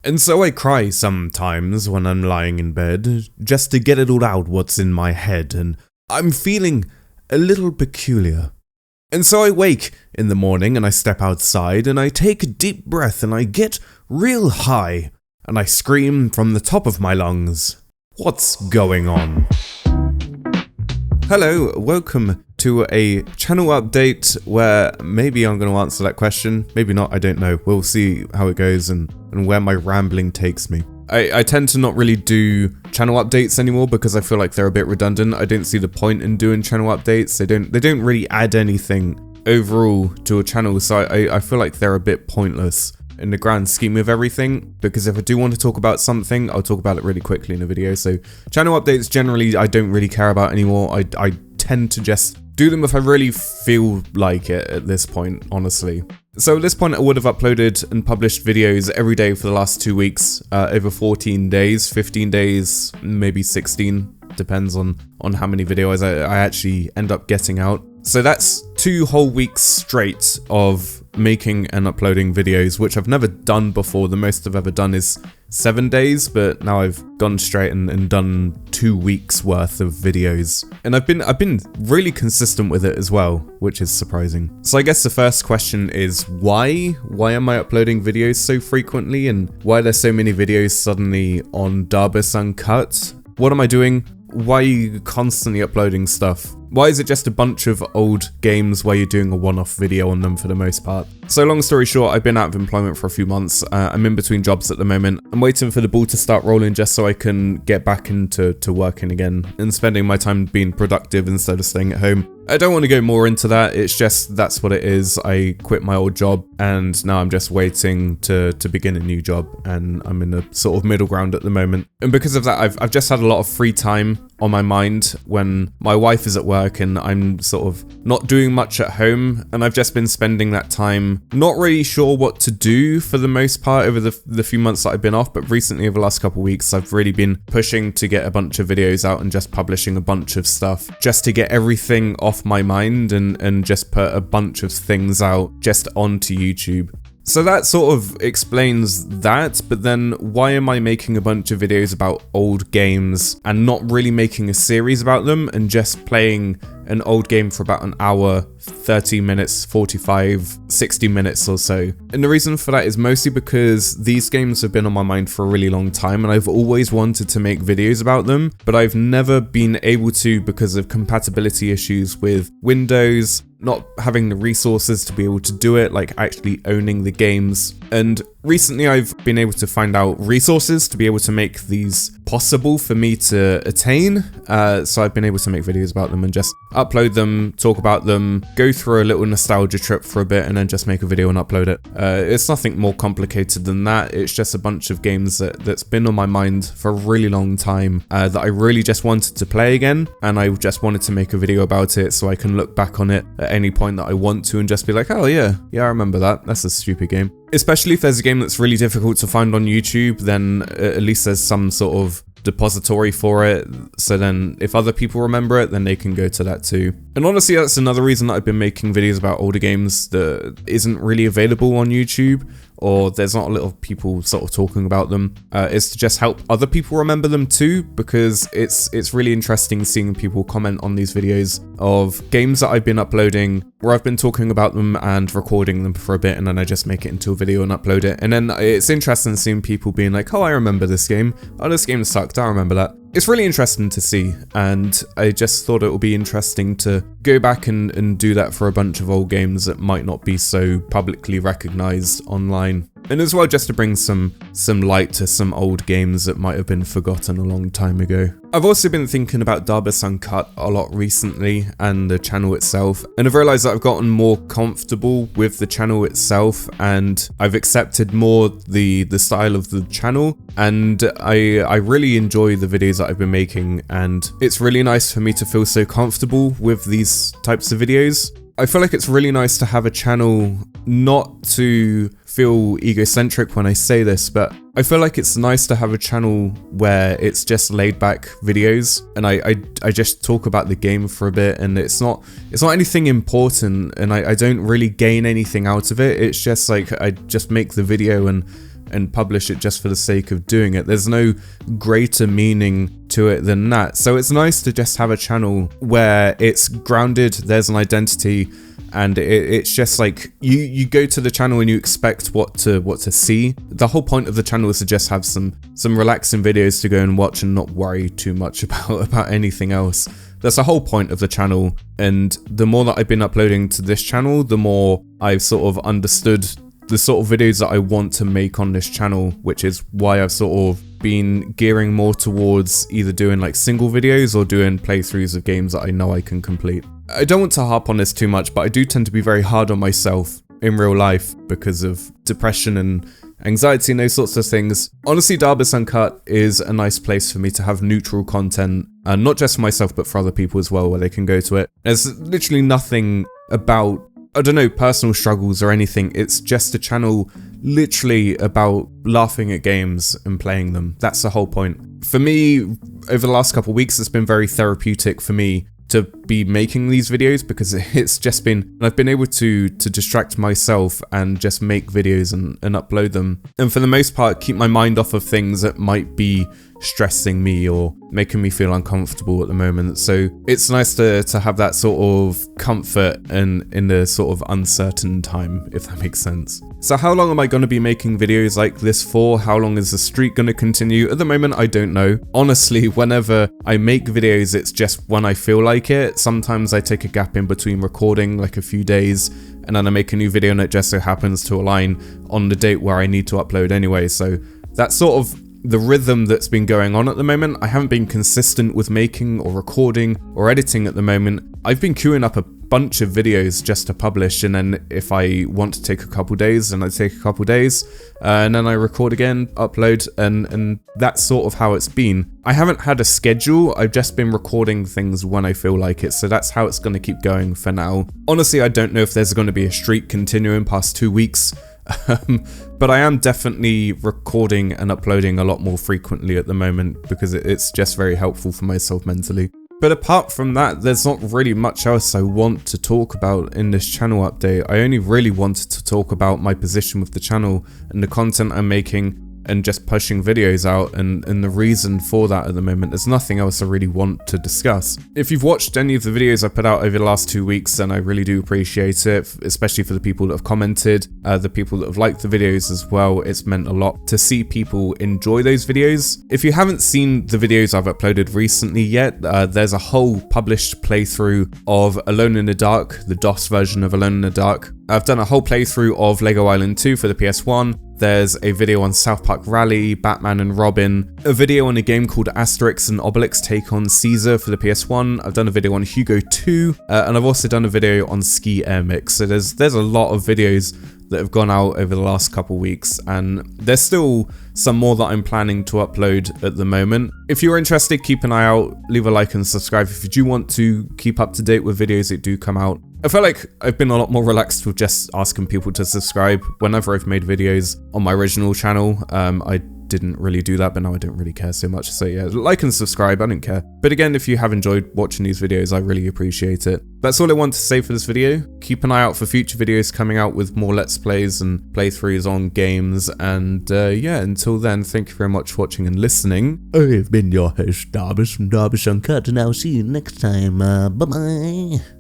And so I cry sometimes when I'm lying in bed, just to get it all out what's in my head, and I'm feeling a little peculiar. And so I wake in the morning and I step outside and I take a deep breath and I get real high, and I scream from the top of my lungs, "What's going on?" Hello, welcome to a channel update where maybe I'm going to answer that question, maybe not, I don't know. We'll see how it goes and where my rambling takes me. I tend to not really do channel updates anymore because I feel like they're a bit redundant. I don't see the point in doing channel updates. They don't really add anything overall to a channel, so I feel like they're a bit pointless in the grand scheme of everything, because if I do want to talk about something, I'll talk about it really quickly in a video. So channel updates generally I don't really care about anymore. I tend to just do them if I really feel like it at this point, honestly. So at this point I would have uploaded and published videos every day for the last 2 weeks, over 14 days, 15 days, maybe 16, depends on how many videos I actually end up getting out. So that's 2 whole weeks straight of making and uploading videos, which I've never done before. The most I've ever done is 7 days, but now I've gone straight and done 2 weeks worth of videos. And I've been really consistent with it as well, which is surprising. So I guess the first question is why? Why am I uploading videos so frequently, and why are there so many videos suddenly on Darbus Uncut? What am I doing? Why are you constantly uploading stuff? Why is it just a bunch of old games where you're doing a one-off video on them for the most part? So long story short, I've been out of employment for a few months. I'm in between jobs at the moment. I'm waiting for the ball to start rolling just so I can get back into working again and spending my time being productive instead of staying at home. I don't want to go more into that. It's just that's what it is. I quit my old job and now I'm just waiting to begin a new job, and I'm in a sort of middle ground at the moment. And because of that, I've just had a lot of free time on my mind when my wife is at work and I'm sort of not doing much at home, and I've just been spending that time not really sure what to do for the most part over the few months that I've been off. But recently, over the last couple of weeks, I've really been pushing to get a bunch of videos out and just publishing a bunch of stuff just to get everything off my mind and just put a bunch of things out just onto YouTube. So that sort of explains that, but then why am I making a bunch of videos about old games and not really making a series about them and just playing an old game for about an hour, 30 minutes, 45, 60 minutes or so? And the reason for that is mostly because these games have been on my mind for a really long time and I've always wanted to make videos about them, but I've never been able to because of compatibility issues with Windows, not having the resources to be able to do it, like actually owning the games. And recently I've been able to find out resources to be able to make these possible for me to attain. So I've been able to make videos about them and just upload them, talk about them, go through a little nostalgia trip for a bit, and then just make a video and upload it. It's nothing more complicated than that. It's just a bunch of games that's been on my mind for a really long time that I really just wanted to play again, and I just wanted to make a video about it so I can look back on it at any point that I want to and just be like, oh yeah, I remember that. That's a stupid game. Especially if there's a game that's really difficult to find on YouTube, then at least there's some sort of depository for it, so then if other people remember it, then they can go to that too. And honestly, that's another reason that I've been making videos about older games that isn't really available on YouTube, or there's not a lot of people sort of talking about them, is to just help other people remember them too, because it's really interesting seeing people comment on these videos of games that I've been uploading where I've been talking about them and recording them for a bit, and then I just make it into a video and upload it. And then it's interesting seeing people being like, oh, I remember this game. Oh, this game sucked. I remember that. It's really interesting to see, and I just thought it would be interesting to go back and do that for a bunch of old games that might not be so publicly recognized online. And as well, just to bring some light to some old games that might have been forgotten a long time ago. I've also been thinking about Darbus Uncut a lot recently and the channel itself, and I've realized that I've gotten more comfortable with the channel itself, and I've accepted more the style of the channel, and I really enjoy the videos that I've been making, and it's really nice for me to feel so comfortable with these types of videos. I feel like it's really nice to have a channel, not to feel egocentric when I say this, but I feel like it's nice to have a channel where it's just laid back videos and I just talk about the game for a bit, and it's not anything important, and I don't really gain anything out of it. It's just like I just make the video and and publish it just for the sake of doing it. There's no greater meaning to it than that. So it's nice to just have a channel where it's grounded, there's an identity, and it's just like you go to the channel and you expect what to see. The whole point of the channel is to just have some relaxing videos to go and watch and not worry too much about anything else. That's the whole point of the channel, and the more that I've been uploading to this channel, the more I've sort of understood the sort of videos that I want to make on this channel, which is why I've sort of been gearing more towards either doing like single videos or doing playthroughs of games that I know I can complete. I don't want to harp on this too much, but I do tend to be very hard on myself in real life because of depression and anxiety and those sorts of things. Honestly, Darbus Uncut is a nice place for me to have neutral content, and not just for myself but for other people as well, where they can go to it. There's literally nothing about, I don't know, personal struggles or anything. It's just a channel literally about laughing at games and playing them. That's the whole point. For me, over the last couple of weeks, it's been very therapeutic for me to be making these videos, because it's just been, I've been able to distract myself and just make videos and upload them, and for the most part keep my mind off of things that might be stressing me or making me feel uncomfortable at the moment. So it's nice to have that sort of comfort in the sort of uncertain time, if that makes sense. So how long am I going to be making videos like this for? How long is the streak going to continue? At the moment, I don't know. Honestly, whenever I make videos, it's just when I feel like it. Sometimes I take a gap in between recording, like a few days, and then I make a new video and it just so happens to align on the date where I need to upload anyway. So that's sort of the rhythm that's been going on at the moment. I haven't been consistent with making or recording or editing at the moment. I've been queuing up a bunch of videos just to publish, and then if I want to take a couple days, then I take a couple days, and then I record again, upload, and that's sort of how it's been. I haven't had a schedule, I've just been recording things when I feel like it, so that's how it's going to keep going for now. Honestly, I don't know if there's going to be a streak continuing past 2 weeks, but I am definitely recording and uploading a lot more frequently at the moment, because it's just very helpful for myself mentally. But apart from that, there's not really much else I want to talk about in this channel update. I only really wanted to talk about my position with the channel and the content I'm making and just pushing videos out, and the reason for that at the moment. There's nothing else I really want to discuss. If you've watched any of the videos I put out over the last 2 weeks, then I really do appreciate it, especially for the people that have commented, the people that have liked the videos as well. It's meant a lot to see people enjoy those videos. If you haven't seen the videos I've uploaded recently yet, there's a whole published playthrough of Alone in the Dark, the DOS version of Alone in the Dark. I've done a whole playthrough of Lego Island 2 for the PS1. There's a video on South Park Rally, Batman and Robin, a video on a game called Asterix and Obelix Take on Caesar for the PS1. I've done a video on Hugo 2, and I've also done a video on Ski Air Mix. So there's a lot of videos that have gone out over the last couple weeks, and there's still some more that I'm planning to upload at the moment. If you're interested, keep an eye out, leave a like and subscribe if you do want to keep up to date with videos that do come out. I feel like I've been a lot more relaxed with just asking people to subscribe whenever I've made videos on my original channel. I didn't really do that, but now I don't really care so much. So yeah, like and subscribe, I don't care. But again, if you have enjoyed watching these videos, I really appreciate it. That's all I want to say for this video. Keep an eye out for future videos coming out with more Let's Plays and playthroughs on games. And yeah, until then, thank you very much for watching and listening. I have been your host, Darbus from Darbus Uncut, and I'll see you next time. Bye-bye.